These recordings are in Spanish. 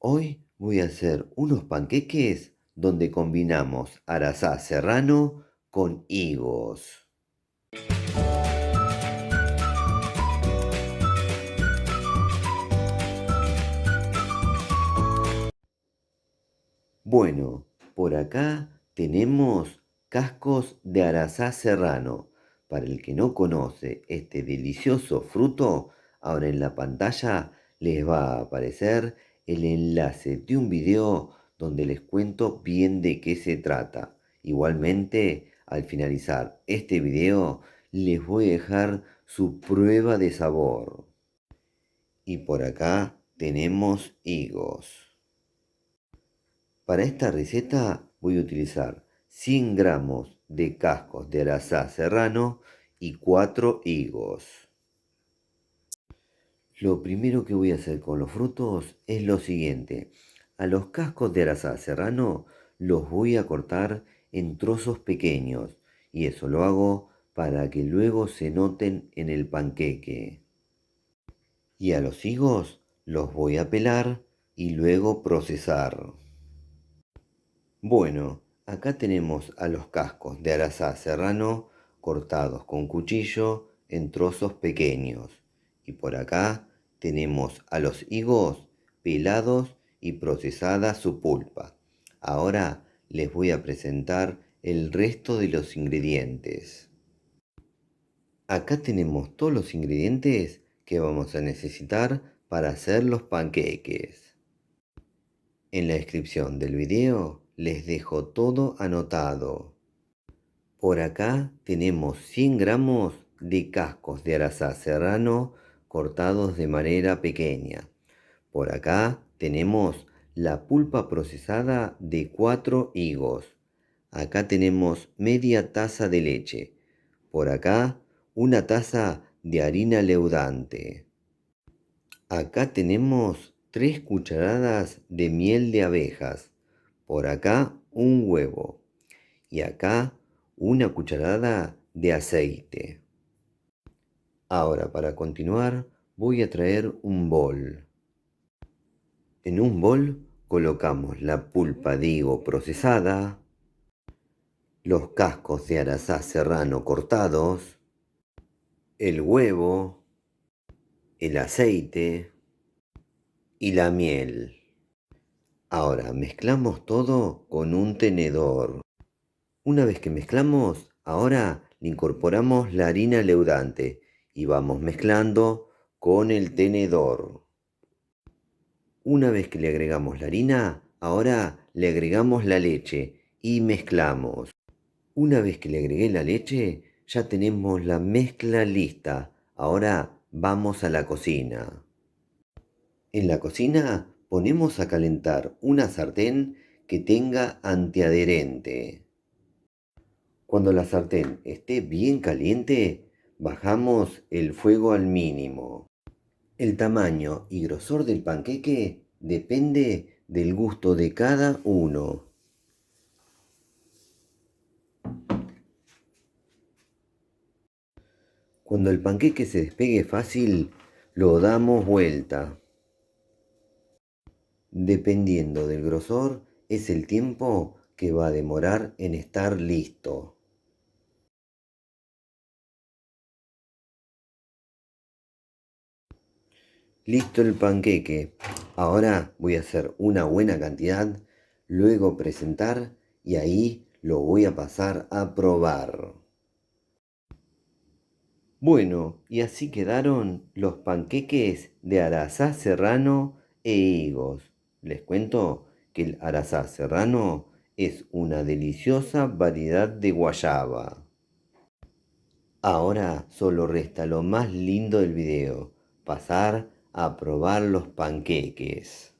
Hoy voy a hacer unos panqueques donde combinamos arazá serrano con higos. Bueno, por acá tenemos cascos de arazá serrano. Para el que no conoce este delicioso fruto, ahora en la pantalla les va a aparecer el enlace de un video donde les cuento bien de qué se trata. Igualmente, al finalizar este video, les voy a dejar su prueba de sabor. Y por acá tenemos higos. Para esta receta voy a utilizar 100 gramos de cascos de arazá serrano y 4 higos. Lo primero que voy a hacer con los frutos es lo siguiente. A los cascos de arazá serrano los voy a cortar en trozos pequeños y eso lo hago para que luego se noten en el panqueque. Y a los higos los voy a pelar y luego procesar. Bueno, acá tenemos a los cascos de arazá serrano cortados con cuchillo en trozos pequeños. Y por acá tenemos a los higos pelados y procesada su pulpa. Ahora les voy a presentar el resto de los ingredientes. Acá tenemos todos los ingredientes que vamos a necesitar para hacer los panqueques. En la descripción del video les dejo todo anotado. Por acá tenemos 100 gramos de cascos de arazá serrano cortados de manera pequeña. Por acá tenemos la pulpa procesada de 4 higos. Acá tenemos media taza de leche. Por acá una taza de harina leudante. Acá tenemos 3 cucharadas de miel de abejas. Por acá un huevo. Y acá una cucharada de aceite. Ahora para continuar voy a traer un bol. En un bol colocamos la pulpa de higo procesada, los cascos de arazá serrano cortados, el huevo, el aceite y la miel. Ahora mezclamos todo con un tenedor. Una vez que mezclamos, ahora le incorporamos la harina leudante y vamos mezclando con el tenedor. Una vez que le agregamos la harina, ahora le agregamos la leche y mezclamos. Una vez que le agregué la leche, ya tenemos la mezcla lista. Ahora vamos a la cocina. En la cocina ponemos a calentar una sartén que tenga antiadherente. Cuando la sartén esté bien caliente, bajamos el fuego al mínimo. El tamaño y grosor del panqueque depende del gusto de cada uno. Cuando el panqueque se despegue fácil, lo damos vuelta. Dependiendo del grosor, es el tiempo que va a demorar en estar listo. Listo el panqueque. Ahora voy a hacer una buena cantidad, luego presentar y ahí lo voy a pasar a probar. Bueno, y así quedaron los panqueques de arazá serrano e higos. Les cuento que el arazá serrano es una deliciosa variedad de guayaba. Ahora solo resta lo más lindo del video, pasar a probar los panqueques.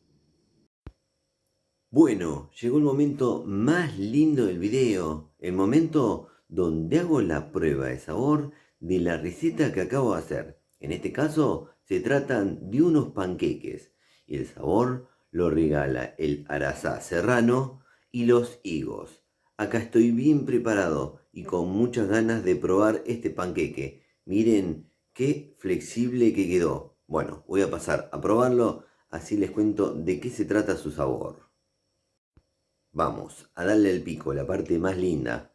Bueno, llegó el momento más lindo del video, el momento donde hago la prueba de sabor de la receta que acabo de hacer. En este caso se tratan de unos panqueques y el sabor lo regala el arazá serrano y los higos. Acá estoy bien preparado y con muchas ganas de probar este panqueque. Miren qué flexible que quedó. Bueno, voy a pasar a probarlo, así les cuento de qué se trata su sabor. Vamos a darle el pico, la parte más linda.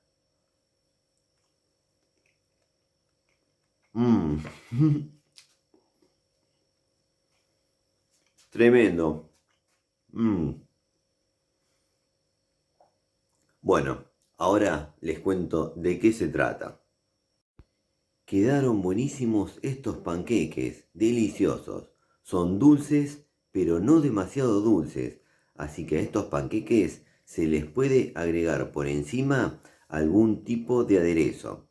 Mmm, tremendo. Mmm. Bueno, ahora les cuento de qué se trata. Quedaron buenísimos estos panqueques, deliciosos. Son dulces, pero no demasiado dulces, así que a estos panqueques se les puede agregar por encima algún tipo de aderezo.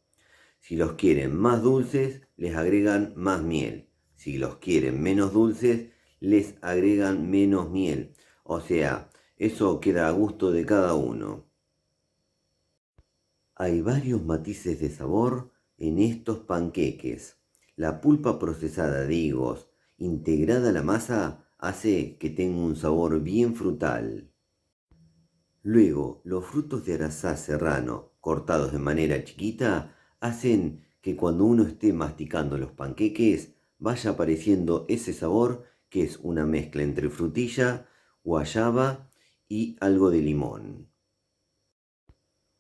Si los quieren más dulces, les agregan más miel. Si los quieren menos dulces, les agregan menos miel. O sea, eso queda a gusto de cada uno. Hay varios matices de sabor en estos panqueques. La pulpa procesada de higos integrada a la masa hace que tenga un sabor bien frutal. Luego, los frutos de Arazá serrano, cortados de manera chiquita, hacen que cuando uno esté masticando los panqueques vaya apareciendo ese sabor que es una mezcla entre frutilla, guayaba y algo de limón.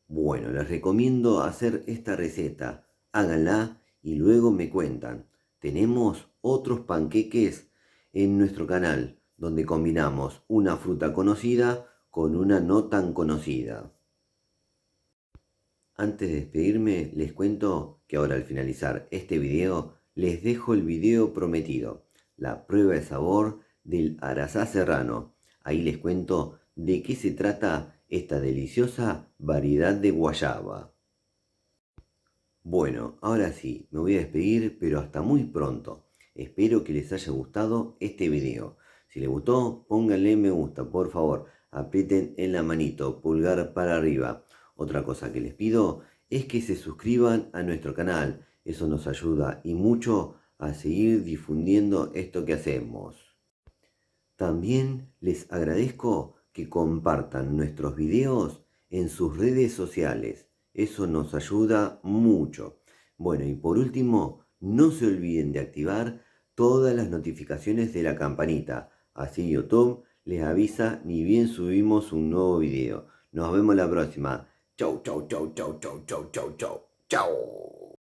Bueno, les recomiendo hacer esta receta. Háganla y luego me cuentan. Tenemos otros panqueques en nuestro canal donde combinamos una fruta conocida con una no tan conocida. Antes de despedirme, les cuento que ahora al finalizar este video les dejo el video prometido, la prueba de sabor del Arazá serrano. Ahí les cuento de qué se trata esta deliciosa variedad de guayaba. Bueno, ahora sí, me voy a despedir, pero hasta muy pronto. Espero que les haya gustado este video. Si les gustó, pónganle me gusta, por favor. Aprieten en la manito, pulgar para arriba. Otra cosa que les pido es que se suscriban a nuestro canal. Eso nos ayuda y mucho a seguir difundiendo esto que hacemos. También les agradezco que compartan nuestros videos en sus redes sociales. Eso nos ayuda mucho. Bueno, y por último, no se olviden de activar todas las notificaciones de la campanita. Así YouTube les avisa ni bien subimos un nuevo video. Nos vemos la próxima. Chau, chau, chau, chau, chau, chau, chau, chau. Chau.